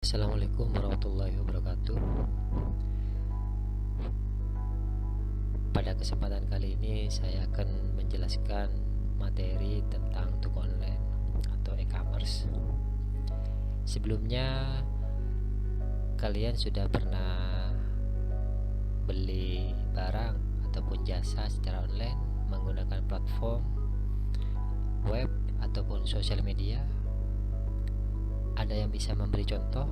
Assalamualaikum warahmatullahi wabarakatuh. Pada kesempatan kali ini saya akan menjelaskan materi tentang toko online atau e-commerce. Sebelumnya kalian sudah pernah beli barang ataupun jasa secara online menggunakan platform web ataupun sosial media? Ada yang bisa memberi contoh?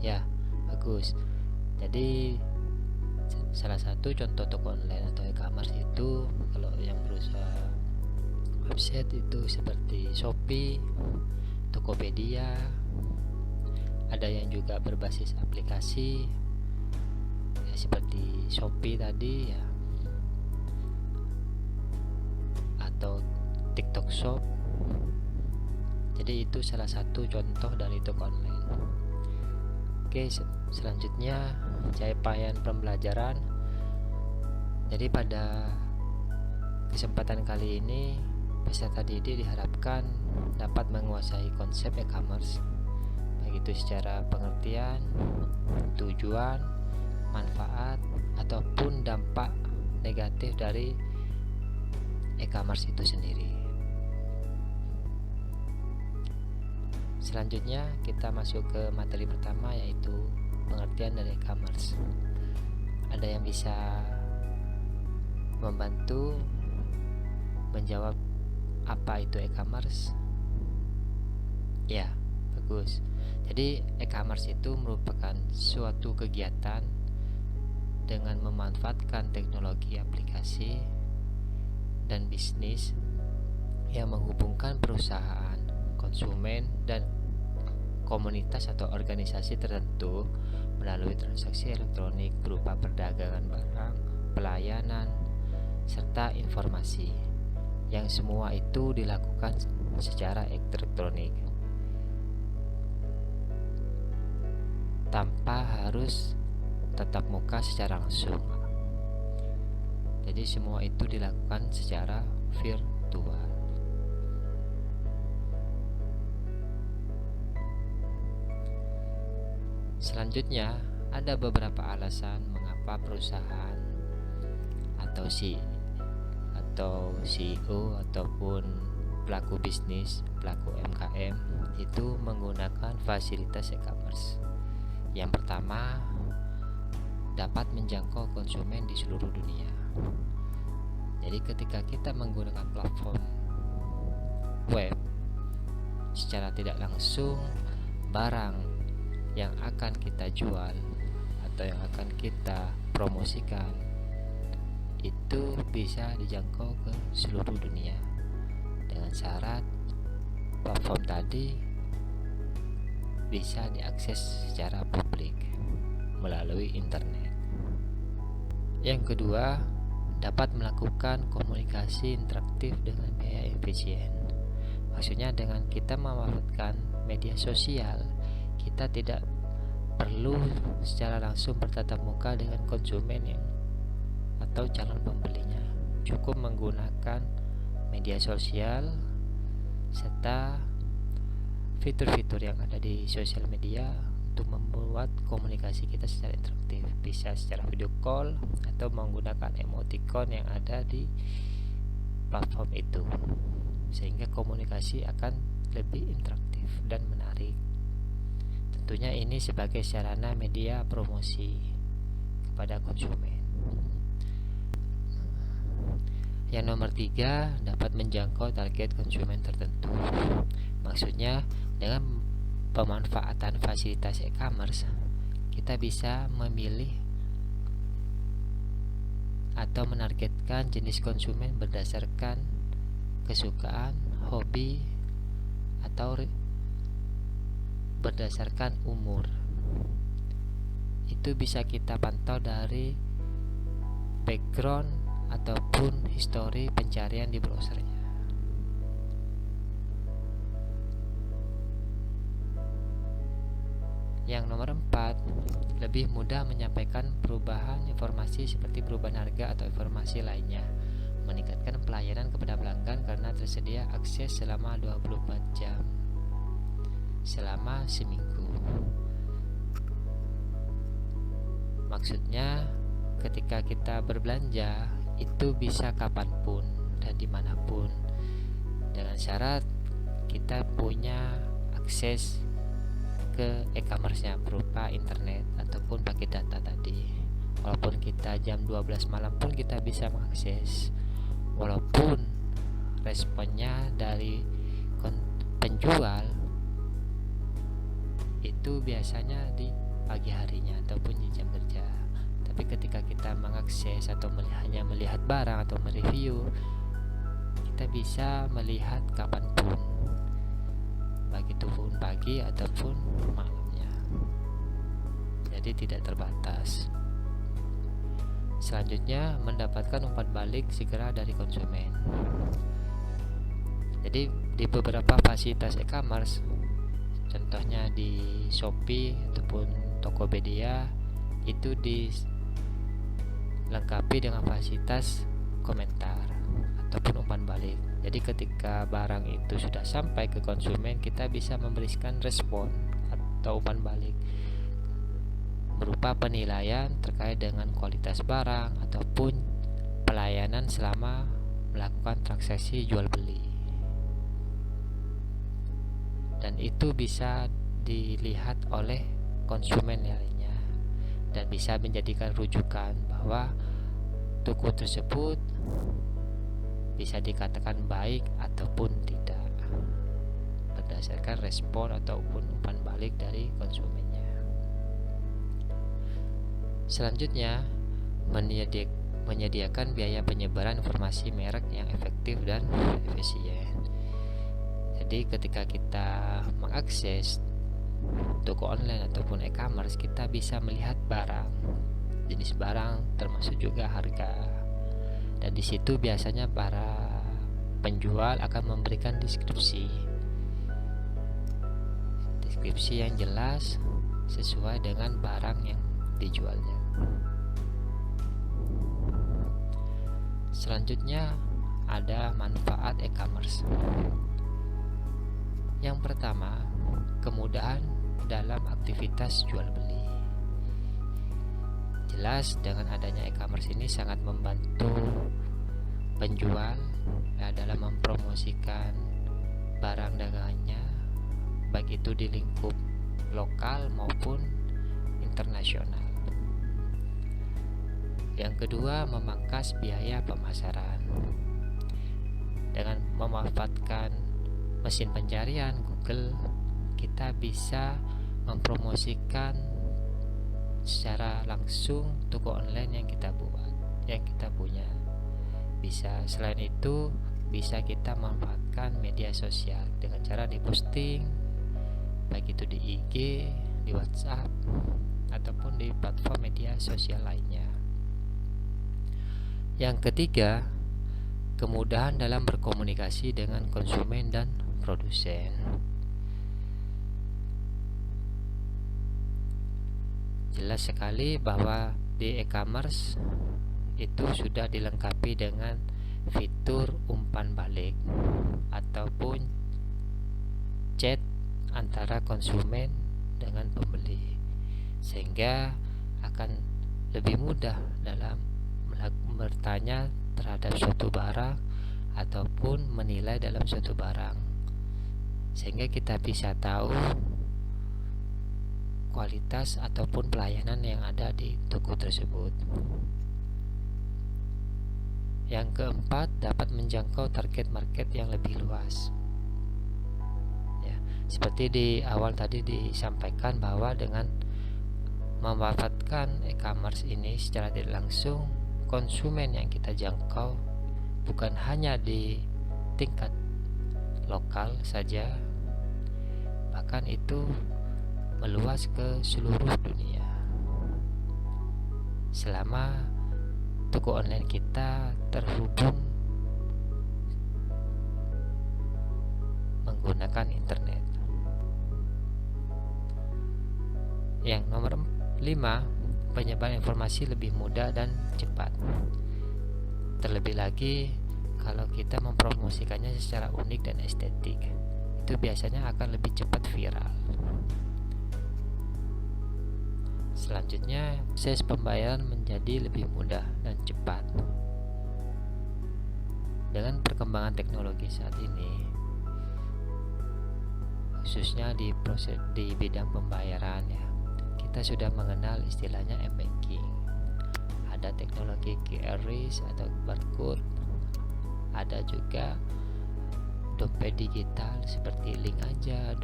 Ya, bagus. Jadi salah satu contoh toko online atau e-commerce itu kalau yang berusaha website itu seperti Shopee, Tokopedia, ada yang juga berbasis aplikasi ya, seperti Shopee tadi ya, atau TikTok Shop. Jadi itu salah satu contoh dari toko online. Oke, selanjutnya capaian pembelajaran. Jadi pada kesempatan kali ini peserta didik diharapkan dapat menguasai konsep e-commerce, baik itu secara pengertian, tujuan, manfaat, ataupun dampak negatif dari e-commerce itu sendiri. Selanjutnya kita masuk ke materi pertama, yaitu pengertian dari e-commerce. Ada yang bisa membantu menjawab apa itu e-commerce? Ya, bagus. Jadi e-commerce itu merupakan suatu kegiatan dengan memanfaatkan teknologi aplikasi dan bisnis yang menghubungkan perusahaan, konsumen, dan komunitas atau organisasi tertentu melalui transaksi elektronik berupa perdagangan barang, pelayanan, serta informasi, yang semua itu dilakukan secara elektronik tanpa harus tatap muka secara langsung. Jadi semua itu dilakukan secara virtual. Selanjutnya, ada beberapa alasan mengapa perusahaan atau CEO ataupun pelaku bisnis, pelaku UMKM itu menggunakan fasilitas e-commerce. Yang pertama, dapat menjangkau konsumen di seluruh dunia. Jadi ketika kita menggunakan platform web, secara tidak langsung barang yang akan kita jual atau yang akan kita promosikan itu bisa dijangkau ke seluruh dunia dengan syarat platform tadi bisa diakses secara publik melalui internet. Yang kedua, dapat melakukan komunikasi interaktif dengan biaya efisien. Maksudnya dengan kita memanfaatkan media sosial, kita tidak perlu secara langsung bertatap muka dengan konsumen atau calon pembelinya. Cukup menggunakan media sosial serta fitur-fitur yang ada di sosial media untuk membuat komunikasi kita secara interaktif, bisa secara video call atau menggunakan emoticon yang ada di platform itu, sehingga komunikasi akan lebih interaktif dan menarik. Tentunya ini sebagai sarana media promosi kepada konsumen. Yang nomor 3, dapat menjangkau target konsumen tertentu. Maksudnya dengan pemanfaatan fasilitas e-commerce, kita bisa memilih atau menargetkan jenis konsumen berdasarkan kesukaan, hobi, atau berdasarkan umur. Itu bisa kita pantau dari background ataupun histori pencarian di browsernya. Yang nomor 4, lebih mudah menyampaikan perubahan informasi seperti perubahan harga atau informasi lainnya, meningkatkan pelayanan kepada pelanggan karena tersedia akses selama 24 jam. selama seminggu. Maksudnya ketika kita berbelanja itu bisa kapanpun dan dimanapun, dengan syarat kita punya akses ke e-commerce-nya berupa internet ataupun pakai data tadi. Walaupun kita jam 12 malam pun kita bisa mengakses, walaupun responnya dari penjual itu biasanya di pagi harinya ataupun di jam kerja. Tapi ketika kita mengakses atau hanya melihat barang atau mereview, kita bisa melihat kapanpun, baik itu pun pagi ataupun malamnya, jadi tidak terbatas. Selanjutnya, mendapatkan umpan balik segera dari konsumen. Jadi di beberapa fasilitas e-commerce, contohnya di Shopee ataupun Tokopedia, itu dilengkapi dengan fasilitas komentar ataupun umpan balik. Jadi ketika barang itu sudah sampai ke konsumen, kita bisa memberikan respon atau umpan balik berupa penilaian terkait dengan kualitas barang ataupun pelayanan selama melakukan transaksi jual beli. Dan itu bisa dilihat oleh konsumen lainnya dan bisa menjadikan rujukan bahwa toko tersebut bisa dikatakan baik ataupun tidak berdasarkan respon ataupun umpan balik dari konsumennya. Selanjutnya, menyediakan biaya penyebaran informasi merek yang efektif dan efisien. Jadi ketika kita mengakses toko online ataupun e-commerce, kita bisa melihat barang, jenis barang, termasuk juga harga. Dan di situ biasanya para penjual akan memberikan deskripsi yang jelas sesuai dengan barang yang dijualnya. Selanjutnya ada manfaat e-commerce. Yang pertama, kemudahan dalam aktivitas jual beli. Jelas dengan adanya e-commerce ini sangat membantu penjual dalam mempromosikan barang dagangannya, baik itu di lingkup lokal maupun internasional. Yang kedua, memangkas biaya pemasaran. Dengan memanfaatkan mesin pencarian Google, kita bisa mempromosikan secara langsung toko online yang kita buat, yang kita punya. Bisa selain itu bisa kita manfaatkan media sosial dengan cara diposting, baik itu di IG, di WhatsApp ataupun di platform media sosial lainnya. Yang ketiga, kemudahan dalam berkomunikasi dengan konsumen dan produsen. Jelas sekali bahwa di e-commerce itu sudah dilengkapi dengan fitur umpan balik ataupun chat antara konsumen dengan pembeli, sehingga akan lebih mudah dalam bertanya terhadap suatu barang ataupun menilai dalam suatu barang, sehingga kita bisa tahu kualitas ataupun pelayanan yang ada di toko tersebut. Yang keempat, dapat menjangkau target market yang lebih luas. Ya, seperti di awal tadi disampaikan bahwa dengan memanfaatkan e-commerce ini secara tidak langsung, konsumen yang kita jangkau bukan hanya di tingkat lokal saja, bahkan itu meluas ke seluruh dunia. Selama toko online kita terhubung menggunakan internet. Yang nomor 5, penyebaran informasi lebih mudah dan cepat. Terlebih lagi kalau kita mempromosikannya secara unik dan estetik, itu biasanya akan lebih cepat viral. Selanjutnya, proses pembayaran menjadi lebih mudah dan cepat. Dengan perkembangan teknologi saat ini, khususnya di bidang pembayaran ya, kita sudah mengenal istilahnya m-banking. Ada teknologi QRIS atau barcode, ada juga dompet digital seperti link aja,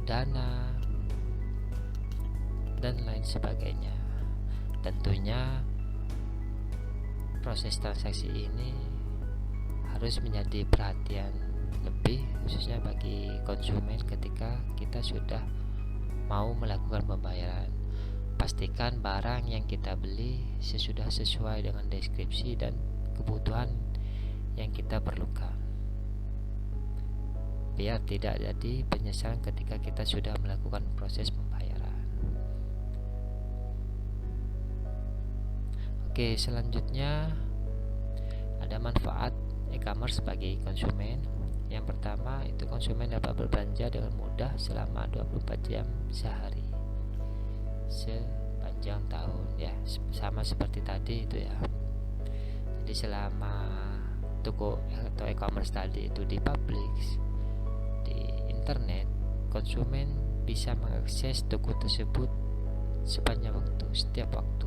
Dana, dan lain sebagainya. Tentunya proses transaksi ini harus menjadi perhatian lebih, khususnya bagi konsumen ketika kita sudah mau melakukan pembayaran. Pastikan barang yang kita beli sesuai dengan deskripsi dan kebutuhan yang kita perlukan, biar tidak jadi penyesalan ketika kita sudah melakukan proses pembayaran. Oke, selanjutnya ada manfaat e-commerce bagi konsumen. Yang pertama itu konsumen dapat berbelanja dengan mudah selama 24 jam sehari sepanjang tahun ya, sama seperti tadi itu ya. Jadi selama toko atau e-commerce tadi itu dipublish di internet, konsumen bisa mengakses toko tersebut sepanjang waktu, setiap waktu,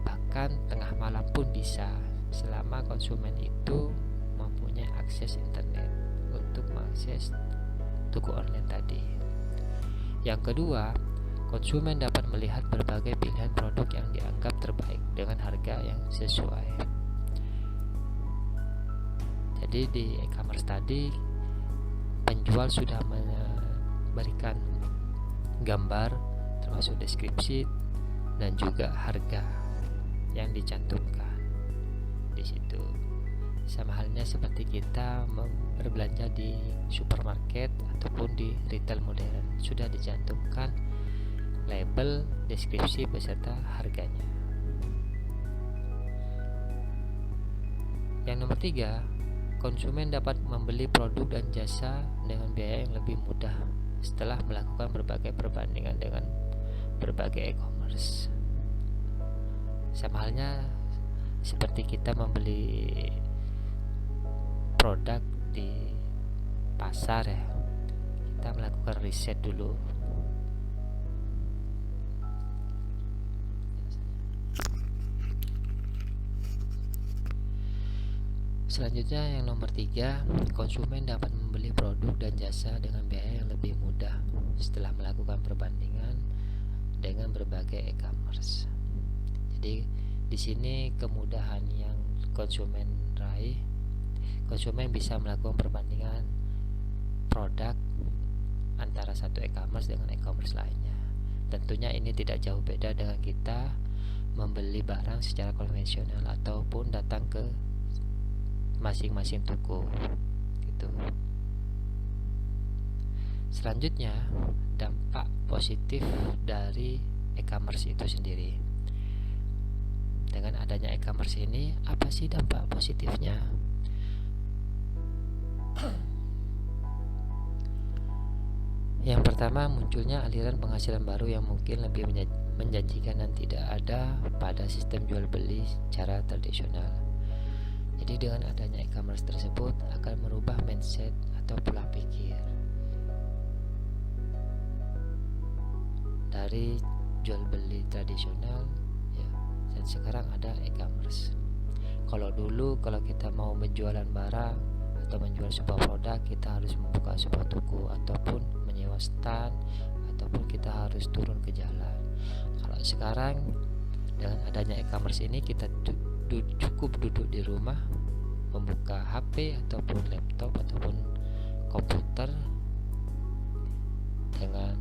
bahkan tengah malam pun bisa, selama konsumen itu mempunyai akses internet untuk mengakses toko online tadi. Yang kedua, konsumen dapat melihat berbagai pilihan produk yang dianggap terbaik dengan harga yang sesuai. Jadi di e-commerce tadi, penjual sudah memberikan gambar termasuk deskripsi dan juga harga yang dicantumkan di situ. Sama halnya seperti kita berbelanja di supermarket ataupun di retail modern, sudah dicantumkan label, deskripsi beserta harganya. Yang nomor 3, konsumen dapat membeli produk dan jasa dengan biaya yang lebih mudah setelah melakukan berbagai perbandingan dengan berbagai e-commerce. Sama halnya seperti kita membeli produk di pasar ya, kita melakukan riset dulu. Selanjutnya yang nomor 3, konsumen dapat membeli produk dan jasa dengan biaya yang lebih mudah setelah melakukan perbandingan dengan berbagai e-commerce. Jadi di sini kemudahan yang konsumen raih, konsumen bisa melakukan perbandingan produk antara satu e-commerce dengan e-commerce lainnya. Tentunya ini tidak jauh beda dengan kita membeli barang secara konvensional ataupun datang ke masing-masing toko gitu. Selanjutnya, dampak positif dari e-commerce itu sendiri. Dengan adanya e-commerce ini, apa sih dampak positifnya? Yang pertama, munculnya aliran penghasilan baru yang mungkin lebih menjanjikan dan tidak ada pada sistem jual beli secara tradisional. Jadi dengan adanya e-commerce tersebut akan merubah mindset atau pola pikir dari jual beli tradisional ya, dan sekarang ada e-commerce. Kalau dulu kalau kita mau menjualan barang atau menjual sebuah produk, kita harus membuka sebuah toko ataupun menyewa stand ataupun kita harus turun ke jalan. Kalau sekarang dengan adanya e-commerce ini, kita cukup duduk di rumah, membuka HP ataupun laptop ataupun komputer. Dengan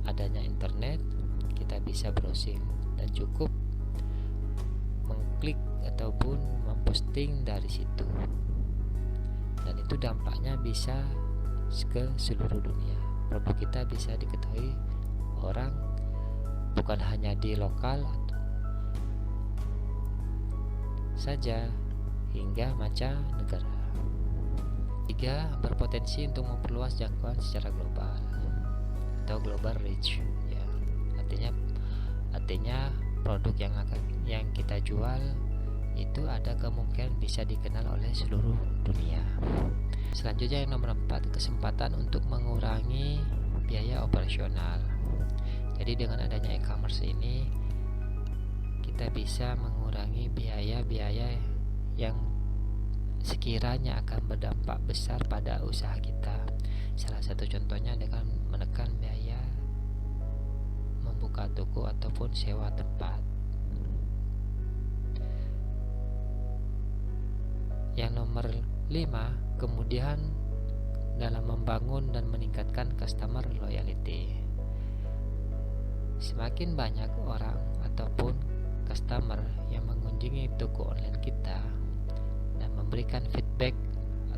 adanya internet, kita bisa browsing dan cukup mengklik ataupun memposting dari situ, dan itu dampaknya bisa ke seluruh dunia. Produk kita bisa diketahui orang bukan hanya di lokal saja hingga mancanegara. 3. Berpotensi untuk memperluas jangkauan secara global atau global reach ya. Artinya produk yang kita jual itu ada kemungkinan bisa dikenal oleh seluruh dunia. Selanjutnya yang nomor 4, kesempatan untuk mengurangi biaya operasional. Jadi dengan adanya e-commerce ini kita bisa mengurangi biaya-biaya yang sekiranya akan berdampak besar pada usaha kita. Salah satu contohnya dengan menekan biaya membuka toko ataupun sewa tempat. Yang nomor 5, kemudian dalam membangun dan meningkatkan customer loyalty. Semakin banyak orang ataupun customer yang mengunjungi toko online kita dan memberikan feedback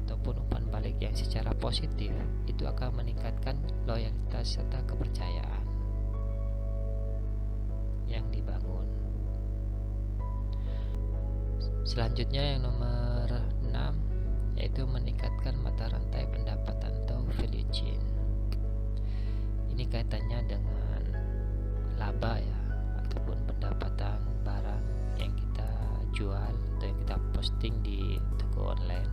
ataupun umpan balik yang secara positif, itu akan meningkatkan loyalitas serta kepercayaan yang dibangun. Selanjutnya yang nomor 6, yaitu meningkatkan mata rantai pendapatan atau value chain. Ini kaitannya dengan laba ya, ataupun pendapatan barang yang kita jual atau yang kita posting di toko online.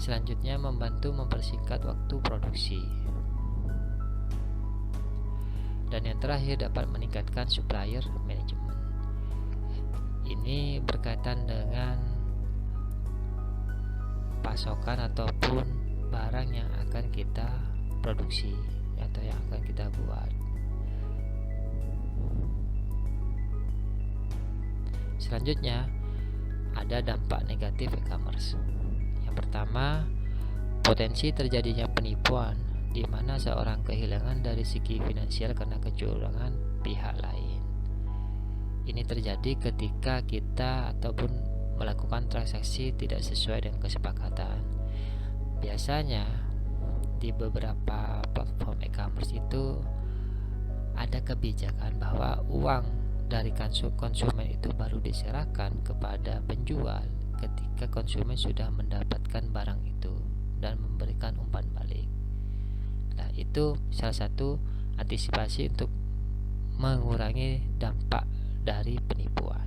Selanjutnya membantu mempersingkat waktu produksi. Dan yang terakhir dapat meningkatkan supplier management. Ini berkaitan dengan pasokan ataupun barang yang akan kita produksi atau yang akan kita buat. Selanjutnya ada dampak negatif e-commerce. Yang pertama, potensi terjadinya penipuan di mana seorang kehilangan dari segi finansial karena kecurangan pihak lain. Ini terjadi ketika kita ataupun melakukan transaksi tidak sesuai dengan kesepakatan. Biasanya di beberapa platform e-commerce itu ada kebijakan bahwa uang dari konsumen itu baru diserahkan kepada penjual ketika konsumen sudah mendapatkan barang itu dan memberikan umpan balik. Nah, itu salah satu antisipasi untuk mengurangi dampak dari penipuan.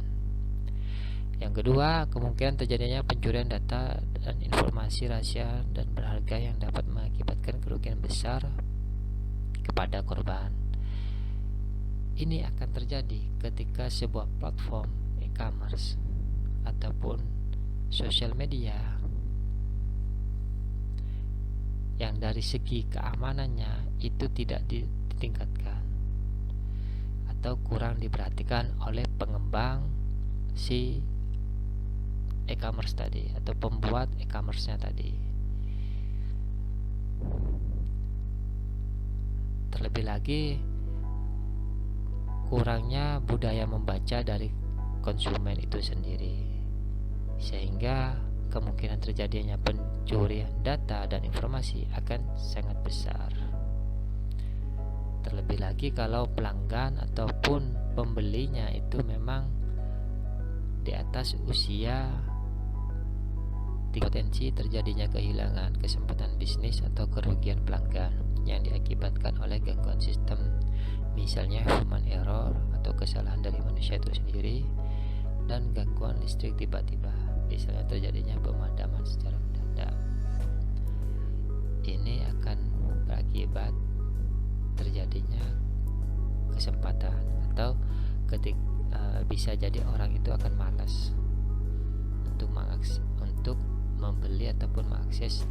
Yang kedua, kemungkinan terjadinya pencurian data dan informasi rahasia dan berharga yang dapat mengakibatkan kerugian besar kepada korban. Ini akan terjadi ketika sebuah platform e-commerce ataupun sosial media yang dari segi keamanannya itu tidak ditingkatkan atau kurang diperhatikan oleh pengembang si e-commerce tadi atau pembuat e-commerce-nya tadi. Terlebih lagi kurangnya budaya membaca dari konsumen itu sendiri, sehingga kemungkinan terjadinya pencurian data dan informasi akan sangat besar. Terlebih lagi kalau pelanggan ataupun pembelinya itu memang di atas usia, potensi terjadinya kehilangan kesempatan bisnis atau kerugian pelanggan yang diakibatkan oleh gangguan sistem, misalnya human error atau kesalahan dari manusia itu sendiri, dan gangguan listrik tiba-tiba, misalnya terjadinya pemadaman secara mendadak. Ini akan berakibat terjadinya kesempatan atau bisa jadi orang itu akan malas untuk membeli ataupun mengakses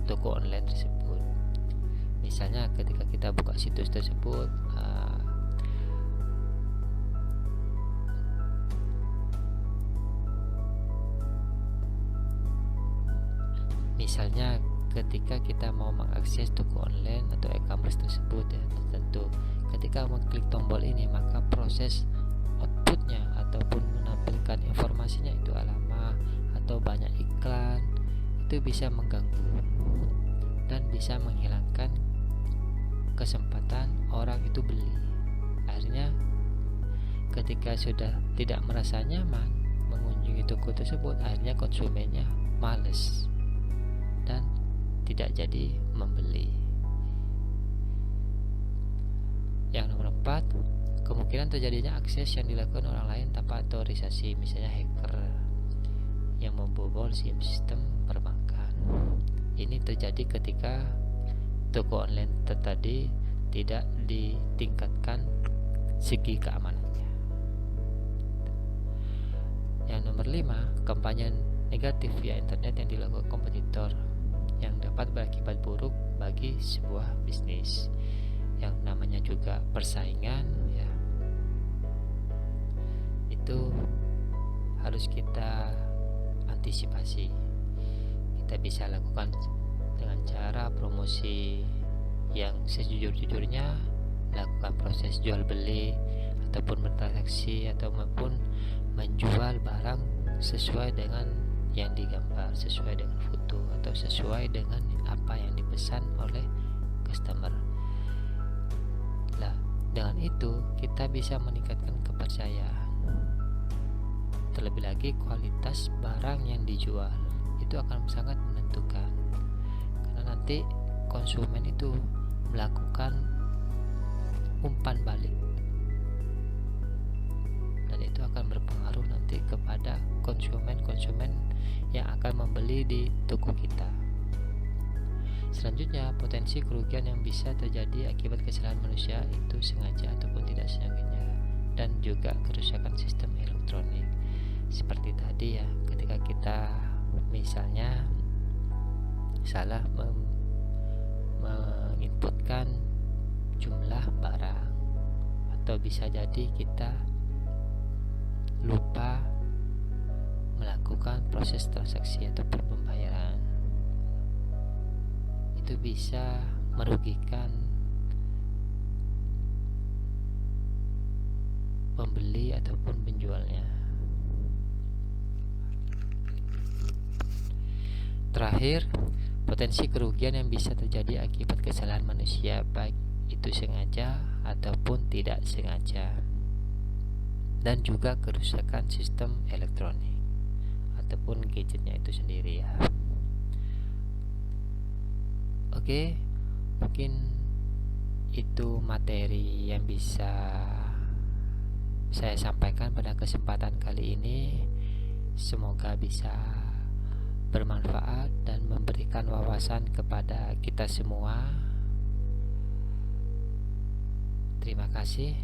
toko online tersebut. Misalnya ketika kita buka situs tersebut, misalnya ketika kita mau mengakses toko online atau e-commerce tersebut ya, tentu ketika mengklik tombol ini maka proses outputnya ataupun menampilkan informasinya itu lama atau banyak iklan, itu bisa mengganggu dan bisa menghilangkan kesempatan orang itu beli. Akhirnya ketika sudah tidak merasa nyaman mengunjungi toko tersebut, akhirnya konsumennya males dan tidak jadi membeli. Yang nomor 4, kemungkinan terjadinya akses yang dilakukan orang lain tanpa otorisasi, misalnya hacker yang membobol sistem perbankan. Ini terjadi ketika toko online tadi tidak ditingkatkan segi keamanannya. Yang nomor 5, kampanye negatif via internet yang dilakukan kompetitor yang dapat berakibat buruk bagi sebuah bisnis. Yang namanya juga persaingan, ya, itu harus kita antisipasi. Kita bisa lakukan dengan cara promosi yang sejujur-jujurnya, lakukan proses jual beli ataupun bertransaksi ataupun menjual barang sesuai dengan yang digambar, sesuai dengan foto atau sesuai dengan apa yang dipesan oleh customer. Nah, dengan itu kita bisa meningkatkan kepercayaan. Terlebih lagi kualitas barang yang dijual itu akan sangat menentukan, karena nanti konsumen itu melakukan umpan balik dan itu akan berpengaruh nanti kepada konsumen yang akan membeli di toko kita. Selanjutnya, potensi kerugian yang bisa terjadi akibat kesalahan manusia itu sengaja ataupun tidak sengaja, dan juga kerusakan sistem elektronik. Seperti tadi ya, ketika kita misalnya salah menginputkan jumlah barang, atau bisa jadi kita lupa melakukan proses transaksi ataupun pembayaran, itu bisa merugikan pembeli ataupun penjualnya. Terakhir, potensi kerugian yang bisa terjadi akibat kesalahan manusia, baik itu sengaja ataupun tidak sengaja, dan juga kerusakan sistem elektronik ataupun gadgetnya itu sendiri ya. Oke, mungkin itu materi yang bisa saya sampaikan pada kesempatan kali ini. Semoga bisa bermanfaat dan memberikan wawasan kepada kita semua. Terima kasih.